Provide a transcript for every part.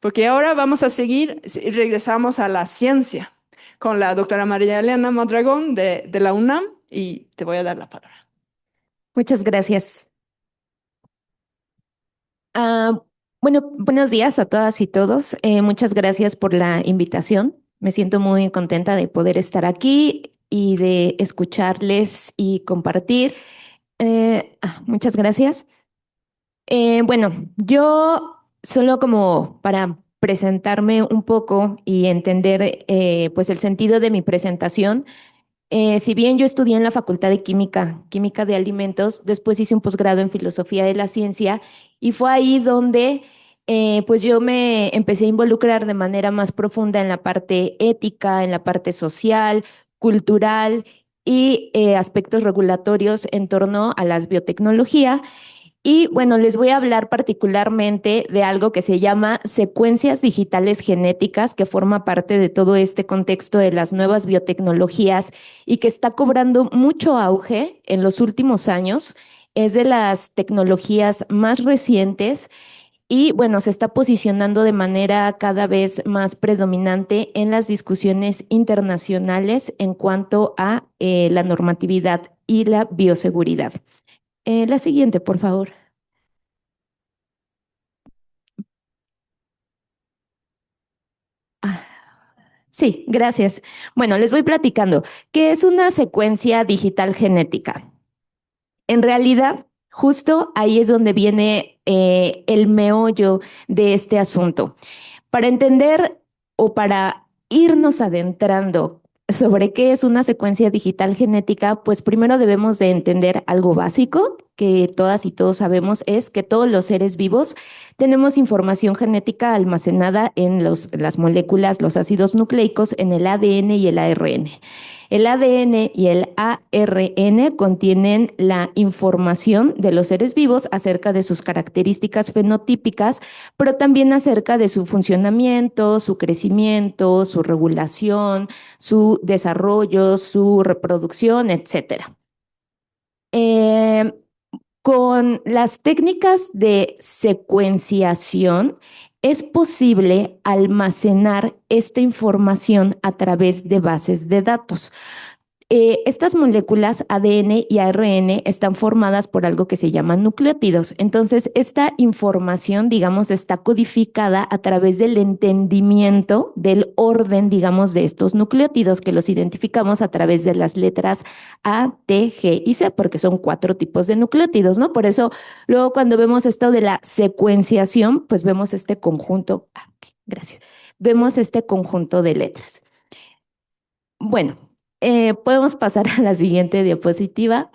porque ahora vamos a seguir, regresamos a la ciencia con la doctora María Elena Mondragón de la UNAM y te voy a dar la palabra. Muchas gracias. Ah, bueno, buenos días a todas y todos. Muchas gracias por la invitación. Me siento muy contenta de poder estar aquí y de escucharles y compartir. Muchas gracias. Bueno, yo solo como para presentarme un poco y entender pues el sentido de mi presentación. Si bien yo estudié en la Facultad de Química, Química de Alimentos, después hice un posgrado en Filosofía de la Ciencia y fue ahí donde pues yo me empecé a involucrar de manera más profunda en la parte ética, en la parte social, cultural y aspectos regulatorios en torno a las biotecnología. Y bueno, les voy a hablar particularmente de algo que se llama secuencias digitales genéticas, que forma parte de todo este contexto de las nuevas biotecnologías y que está cobrando mucho auge en los últimos años. Es de las tecnologías más recientes y bueno, se está posicionando de manera cada vez más predominante en las discusiones internacionales en cuanto a la normatividad y la bioseguridad. La siguiente, por favor. Ah, sí, gracias. Bueno, les voy platicando. ¿Qué es una secuencia digital genética? En realidad, justo ahí es donde viene el meollo de este asunto. Para entender o para irnos adentrando sobre qué es una secuencia digital genética, pues primero debemos de entender algo básico que todas y todos sabemos, es que todos los seres vivos tenemos información genética almacenada en las moléculas, los ácidos nucleicos, en el ADN y el ARN. El ADN y el ARN contienen la información de los seres vivos acerca de sus características fenotípicas, pero también acerca de su funcionamiento, su crecimiento, su regulación, su desarrollo, su reproducción, etcétera. Eh, con las técnicas de secuenciación es posible almacenar esta información a través de bases de datos. Estas moléculas ADN y ARN están formadas por algo que se llaman nucleótidos. Entonces, esta información, digamos, está codificada a través del entendimiento del orden, digamos, de estos nucleótidos que los identificamos a través de las letras A, T, G y C, porque son 4 tipos de nucleótidos, ¿no? Por eso, luego cuando vemos esto de la secuenciación, pues vemos este conjunto, gracias, vemos este conjunto de letras. Bueno, podemos pasar a la siguiente diapositiva.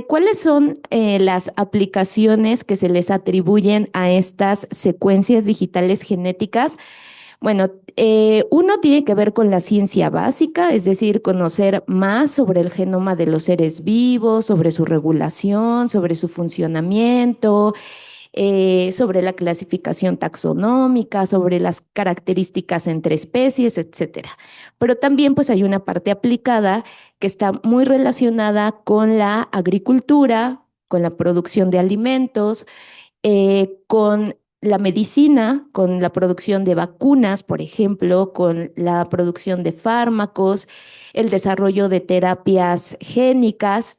¿Cuáles son las aplicaciones que se les atribuyen a estas secuencias digitales genéticas? Bueno, uno tiene que ver con la ciencia básica, es decir, conocer más sobre el genoma de los seres vivos, sobre su regulación, sobre su funcionamiento, sobre la clasificación taxonómica, sobre las características entre especies, etcétera. Pero también pues hay una parte aplicada que está muy relacionada con la agricultura, con la producción de alimentos, con la medicina, con la producción de vacunas, por ejemplo, con la producción de fármacos, el desarrollo de terapias génicas.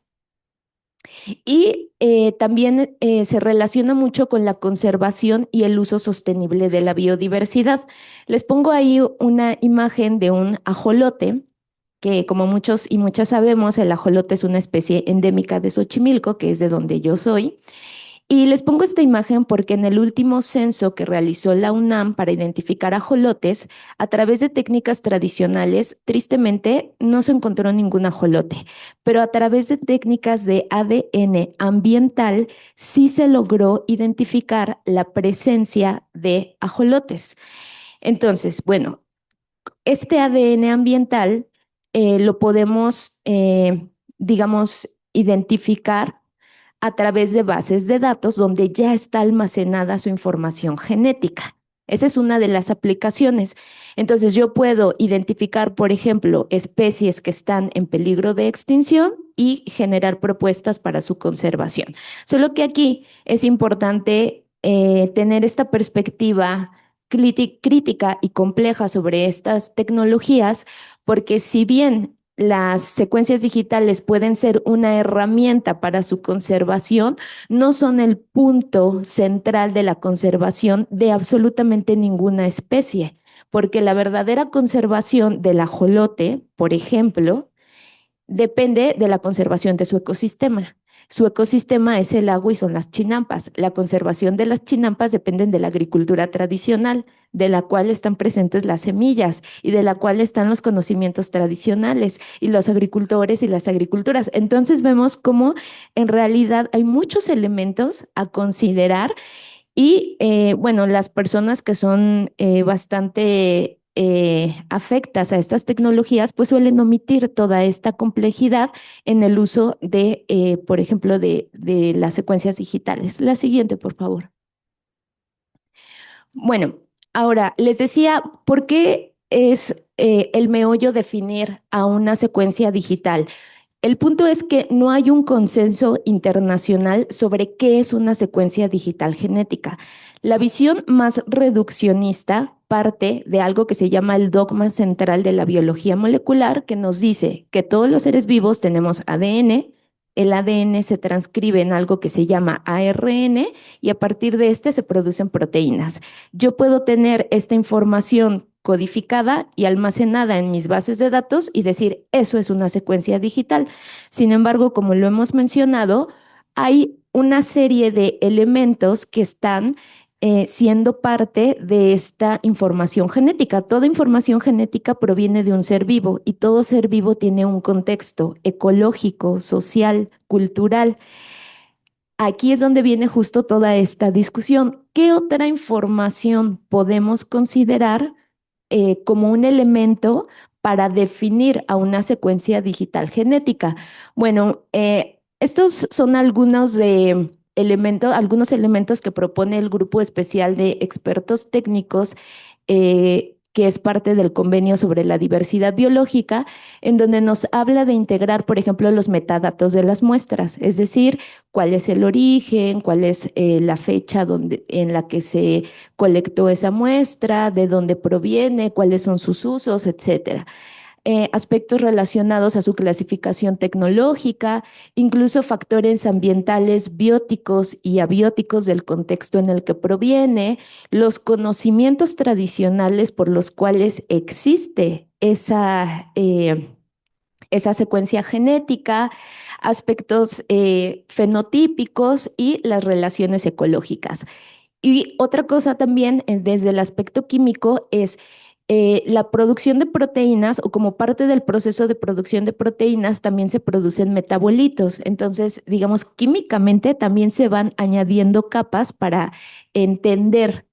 Y también se relaciona mucho con la conservación y el uso sostenible de la biodiversidad. Les pongo ahí una imagen de un ajolote, que como muchos y muchas sabemos, el ajolote es una especie endémica de Xochimilco, que es de donde yo soy. Y les pongo esta imagen porque en el último censo que realizó la UNAM para identificar ajolotes, a través de técnicas tradicionales, tristemente no se encontró ningún ajolote, pero a través de técnicas de ADN ambiental sí se logró identificar la presencia de ajolotes. Entonces, bueno, este ADN ambiental lo podemos, digamos, identificar a través de bases de datos donde ya está almacenada su información genética. Esa es una de las aplicaciones. Entonces yo puedo identificar, por ejemplo, especies que están en peligro de extinción y generar propuestas para su conservación. Solo que aquí es importante tener esta perspectiva crítica y compleja sobre estas tecnologías, porque si bien las secuencias digitales pueden ser una herramienta para su conservación, no son el punto central de la conservación de absolutamente ninguna especie, porque la verdadera conservación del ajolote, por ejemplo, depende de la conservación de su ecosistema. Su ecosistema es el agua y son las chinampas. La conservación de las chinampas dependen de la agricultura tradicional, de la cual están presentes las semillas y de la cual están los conocimientos tradicionales y los agricultores y las agriculturas. Entonces vemos cómo en realidad hay muchos elementos a considerar y bueno, las personas que son bastante afectas a estas tecnologías, pues suelen omitir toda esta complejidad en el uso de, por ejemplo, de las secuencias digitales. La siguiente, por favor. Bueno, ahora les decía, ¿por qué es el meollo definir a una secuencia digital? El punto es que no hay un consenso internacional sobre qué es una secuencia digital genética. La visión más reduccionista parte de algo que se llama el dogma central de la biología molecular, que nos dice que todos los seres vivos tenemos ADN, el ADN se transcribe en algo que se llama ARN y a partir de este se producen proteínas. Yo puedo tener esta información codificada y almacenada en mis bases de datos y decir, eso es una secuencia digital. Sin embargo, como lo hemos mencionado, hay una serie de elementos que están siendo parte de esta información genética. Toda información genética proviene de un ser vivo y todo ser vivo tiene un contexto ecológico, social, cultural. Aquí es donde viene justo toda esta discusión. ¿Qué otra información podemos considerar como un elemento para definir a una secuencia digital genética? Bueno, estos son algunos de algunos elementos que propone el grupo especial de expertos técnicos que es parte del convenio sobre la diversidad biológica, en donde nos habla de integrar, por ejemplo, los metadatos de las muestras, es decir, cuál es el origen, cuál es la fecha en la que se colectó esa muestra, de dónde proviene, cuáles son sus usos, etcétera. Aspectos relacionados a su clasificación tecnológica, incluso factores ambientales bióticos y abióticos del contexto en el que proviene, los conocimientos tradicionales por los cuales existe esa secuencia genética, aspectos fenotípicos y las relaciones ecológicas. Y otra cosa también desde el aspecto químico es la producción de proteínas o como parte del proceso de producción de proteínas también se producen metabolitos. Entonces, digamos, químicamente también se van añadiendo capas para entender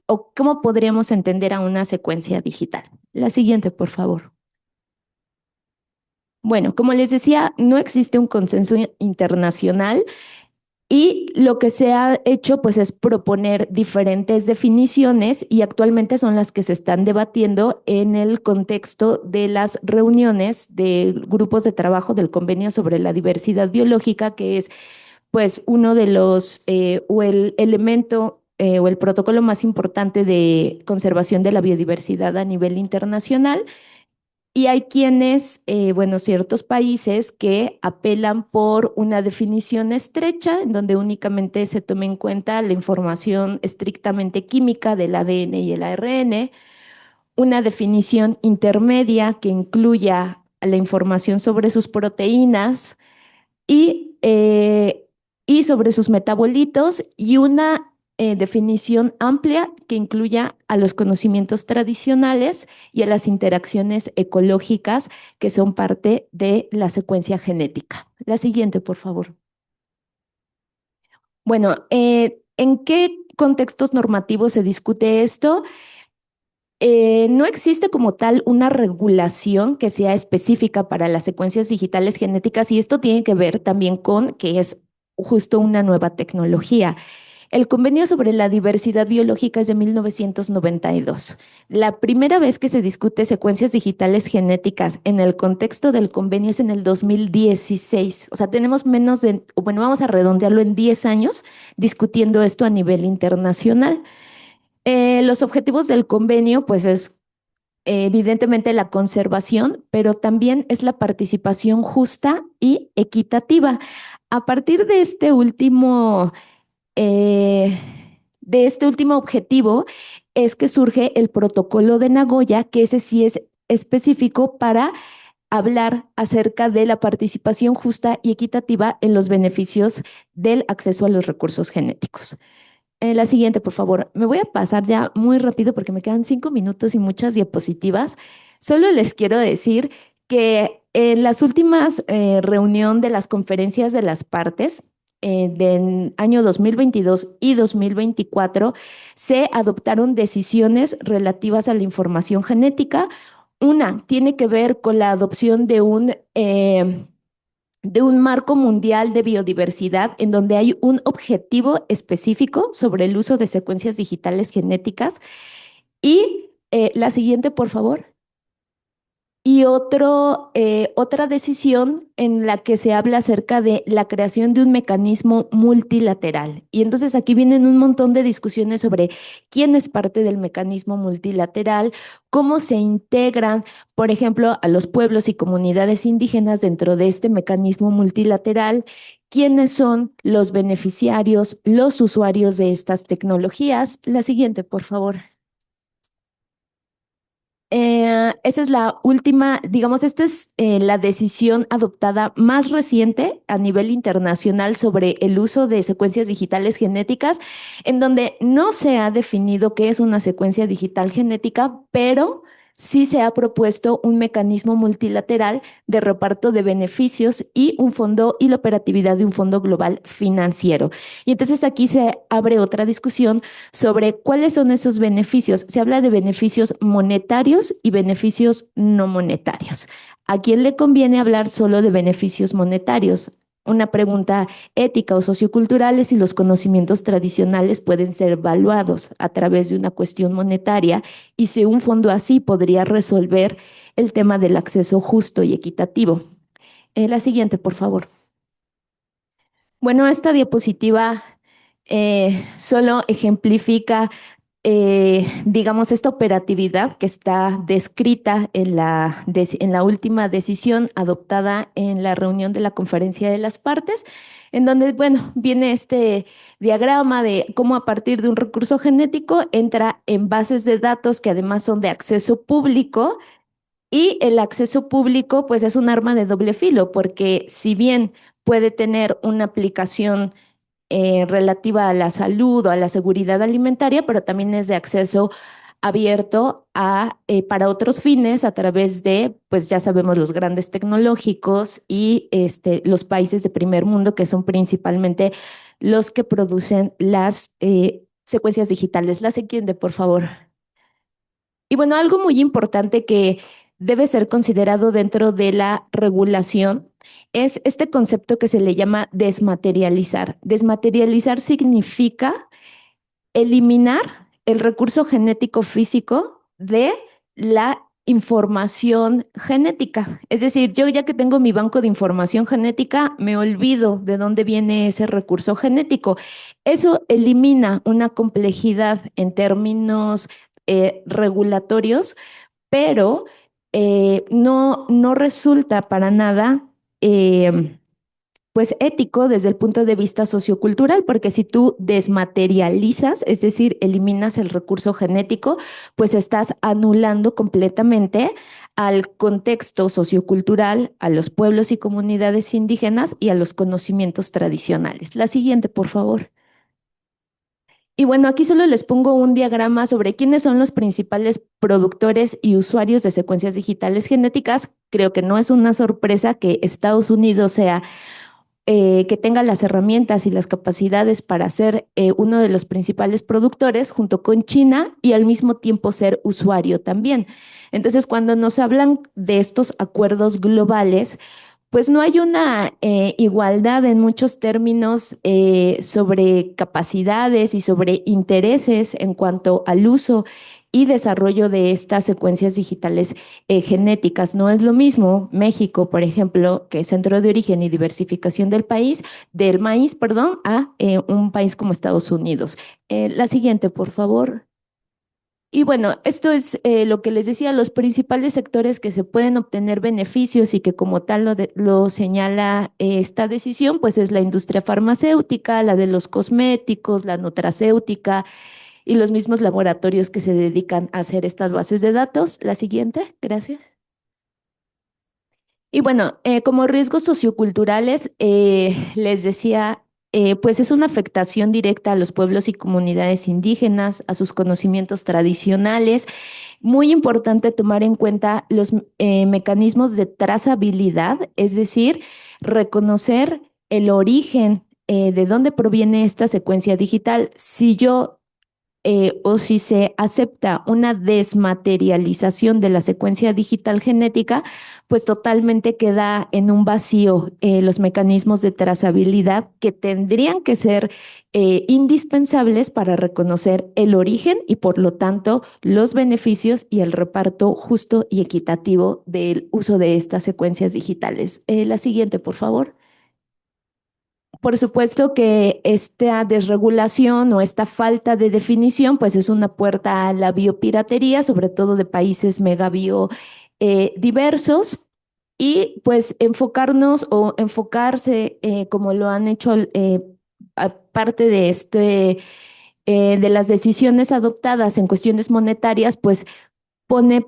o cómo podríamos entender a una secuencia digital. La siguiente, por favor. Bueno, como les decía, no existe un consenso internacional. Y lo que se ha hecho pues es proponer diferentes definiciones y actualmente son las que se están debatiendo en el contexto de las reuniones de grupos de trabajo del Convenio sobre la Diversidad Biológica, que es pues uno de los o el elemento o el protocolo más importante de conservación de la biodiversidad a nivel internacional. Y hay quienes, bueno, ciertos países que apelan por una definición estrecha, en donde únicamente se tome en cuenta la información estrictamente química del ADN y el ARN, una definición intermedia que incluya la información sobre sus proteínas y sobre sus metabolitos y una definición amplia que incluya a los conocimientos tradicionales y a las interacciones ecológicas que son parte de la secuencia genética. La siguiente, por favor. Bueno, ¿en qué contextos normativos se discute esto? No existe como tal una regulación que sea específica para las secuencias digitales genéticas y esto tiene que ver también con que es justo una nueva tecnología. El convenio sobre la diversidad biológica es de 1992. La primera vez que se discute secuencias digitales genéticas en el contexto del convenio es en el 2016. O sea, tenemos menos de, bueno, vamos a redondearlo en 10 años discutiendo esto a nivel internacional. Los objetivos del convenio, pues es evidentemente la conservación, pero también es la participación justa y equitativa. A partir eh, de este último objetivo es que surge el protocolo de Nagoya, que ese sí es específico para hablar acerca de la participación justa y equitativa en los beneficios del acceso a los recursos genéticos. La siguiente, por favor. Me voy a pasar ya muy rápido porque me quedan 5 minutos y muchas diapositivas. Solo les quiero decir que en las últimas reunión de las conferencias de las partes, del año 2022 y 2024, se adoptaron decisiones relativas a la información genética. Una tiene que ver con la adopción de un marco mundial de biodiversidad en donde hay un objetivo específico sobre el uso de secuencias digitales genéticas. Y la siguiente, por favor. Y otra decisión en la que se habla acerca de la creación de un mecanismo multilateral. Y entonces aquí vienen un montón de discusiones sobre quién es parte del mecanismo multilateral, cómo se integran, por ejemplo, a los pueblos y comunidades indígenas dentro de este mecanismo multilateral, quiénes son los beneficiarios, los usuarios de estas tecnologías. La siguiente, por favor. Esa es la última, digamos, esta es la decisión adoptada más reciente a nivel internacional sobre el uso de secuencias digitales genéticas, en donde no se ha definido qué es una secuencia digital genética, pero sí se ha propuesto un mecanismo multilateral de reparto de beneficios y un fondo y la operatividad de un fondo global financiero. Y entonces aquí se abre otra discusión sobre cuáles son esos beneficios. Se habla de beneficios monetarios y beneficios no monetarios. ¿A quién le conviene hablar solo de beneficios monetarios? Una pregunta ética o sociocultural es si los conocimientos tradicionales pueden ser evaluados a través de una cuestión monetaria y si un fondo así podría resolver el tema del acceso justo y equitativo. La siguiente, por favor. Bueno, esta diapositiva solo ejemplifica, digamos, esta operatividad que está descrita en la última decisión adoptada en la reunión de la Conferencia de las Partes, en donde, bueno, viene este diagrama de cómo a partir de un recurso genético entra en bases de datos que además son de acceso público. Y el acceso público, pues es un arma de doble filo, porque si bien puede tener una aplicación relativa a la salud o a la seguridad alimentaria, pero también es de acceso abierto para otros fines a través de, pues ya sabemos, los grandes tecnológicos y los países de primer mundo, que son principalmente los que producen las secuencias digitales. La siguiente, por favor. Y bueno, algo muy importante que debe ser considerado dentro de la regulación es este concepto que se le llama desmaterializar. Desmaterializar significa eliminar el recurso genético físico de la información genética. Es decir, yo ya que tengo mi banco de información genética, me olvido de dónde viene ese recurso genético. Eso elimina una complejidad en términos regulatorios, pero no resulta para nada pues ético desde el punto de vista sociocultural, porque si tú desmaterializas, es decir, eliminas el recurso genético, pues estás anulando completamente al contexto sociocultural, a los pueblos y comunidades indígenas y a los conocimientos tradicionales. La siguiente, por favor. Y bueno, aquí solo les pongo un diagrama sobre quiénes son los principales productores y usuarios de secuencias digitales genéticas. Creo que no es una sorpresa que Estados Unidos sea, que tenga las herramientas y las capacidades para ser uno de los principales productores junto con China y al mismo tiempo ser usuario también. Entonces, cuando nos hablan de estos acuerdos globales, pues no hay una igualdad en muchos términos sobre capacidades y sobre intereses en cuanto al uso y desarrollo de estas secuencias digitales genéticas. No es lo mismo México, por ejemplo, que es centro de origen y diversificación del maíz, perdón, a un país como Estados Unidos. La siguiente, por favor. Y bueno, esto es lo que les decía, los principales sectores que se pueden obtener beneficios y que como tal lo señala esta decisión, pues es la industria farmacéutica, la de los cosméticos, la nutracéutica y los mismos laboratorios que se dedican a hacer estas bases de datos. La siguiente, gracias. Y bueno, como riesgos socioculturales, les decía, pues es una afectación directa a los pueblos y comunidades indígenas, a sus conocimientos tradicionales. Muy importante tomar en cuenta los mecanismos de trazabilidad, es decir, reconocer el origen de dónde proviene esta secuencia digital. Si yo o si se acepta una desmaterialización de la secuencia digital genética, pues totalmente queda en un vacío los mecanismos de trazabilidad que tendrían que ser indispensables para reconocer el origen y por lo tanto los beneficios y el reparto justo y equitativo del uso de estas secuencias digitales. La siguiente, por favor. Por supuesto que esta desregulación o esta falta de definición, pues es una puerta a la biopiratería, sobre todo de países megabio diversos, y pues enfocarnos o enfocarse, como lo han hecho aparte de de las decisiones adoptadas en cuestiones monetarias, pues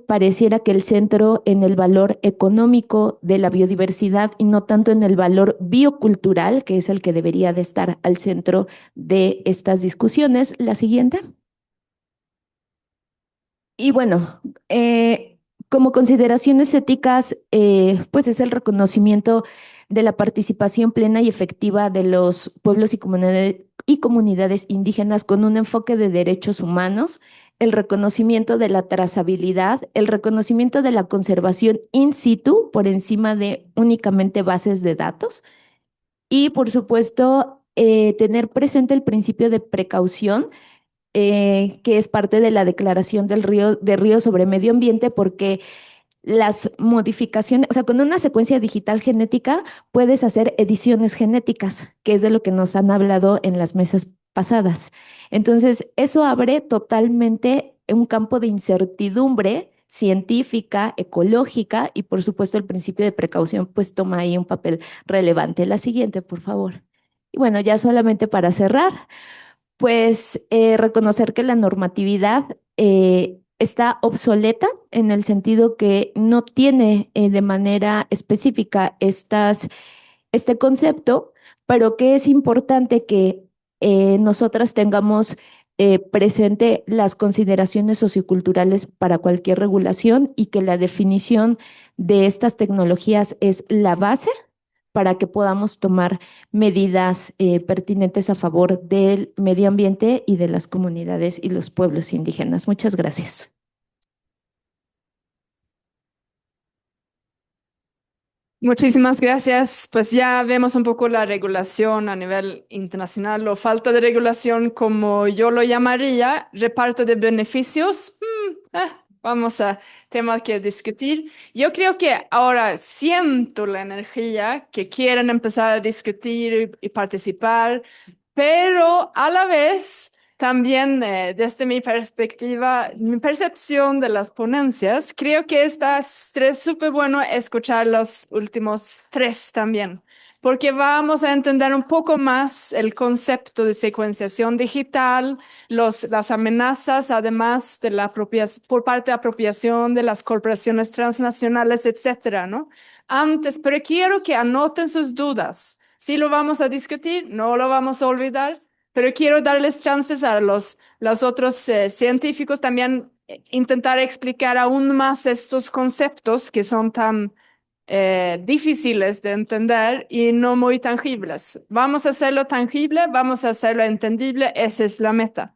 pareciera que el centro en el valor económico de la biodiversidad y no tanto en el valor biocultural, que es el que debería de estar al centro de estas discusiones. La siguiente. Y bueno, como consideraciones éticas, pues es el reconocimiento de la participación plena y efectiva de los pueblos y comunidades indígenas con un enfoque de derechos humanos, el reconocimiento de la trazabilidad, el reconocimiento de la conservación in situ por encima de únicamente bases de datos y, por supuesto, tener presente el principio de precaución que es parte de la Declaración de Río sobre Medio Ambiente, porque las modificaciones, o sea, con una secuencia digital genética puedes hacer ediciones genéticas, que es de lo que nos han hablado en las mesas pasadas. Entonces, eso abre totalmente un campo de incertidumbre científica, ecológica y por supuesto el principio de precaución pues toma ahí un papel relevante. La siguiente, por favor. Y bueno, ya solamente para cerrar. Pues reconocer que la normatividad está obsoleta en el sentido que no tiene de manera específica este concepto, pero que es importante que nosotras tengamos presente las consideraciones socioculturales para cualquier regulación y que la definición de estas tecnologías es la base para que podamos tomar medidas pertinentes a favor del medio ambiente y de las comunidades y los pueblos indígenas. Muchas gracias. Muchísimas gracias. Pues ya vemos un poco la regulación a nivel internacional o falta de regulación, como yo lo llamaría, reparto de beneficios. Vamos a tema que discutir. Yo creo que ahora siento la energía que quieren empezar a discutir y participar, pero a la vez también desde mi perspectiva, mi percepción de las ponencias, creo que está súper bueno escuchar los últimos tres también, porque vamos a entender un poco más el concepto de secuenciación digital, las amenazas, además de la por parte de apropiación de las corporaciones transnacionales, etcétera, ¿no? Antes, pero quiero que anoten sus dudas. Sí lo vamos a discutir, no lo vamos a olvidar, pero quiero darles chances a los otros científicos también intentar explicar aún más estos conceptos que son tan difíciles de entender y no muy tangibles. Vamos a hacerlo tangible, vamos a hacerlo entendible, esa es la meta.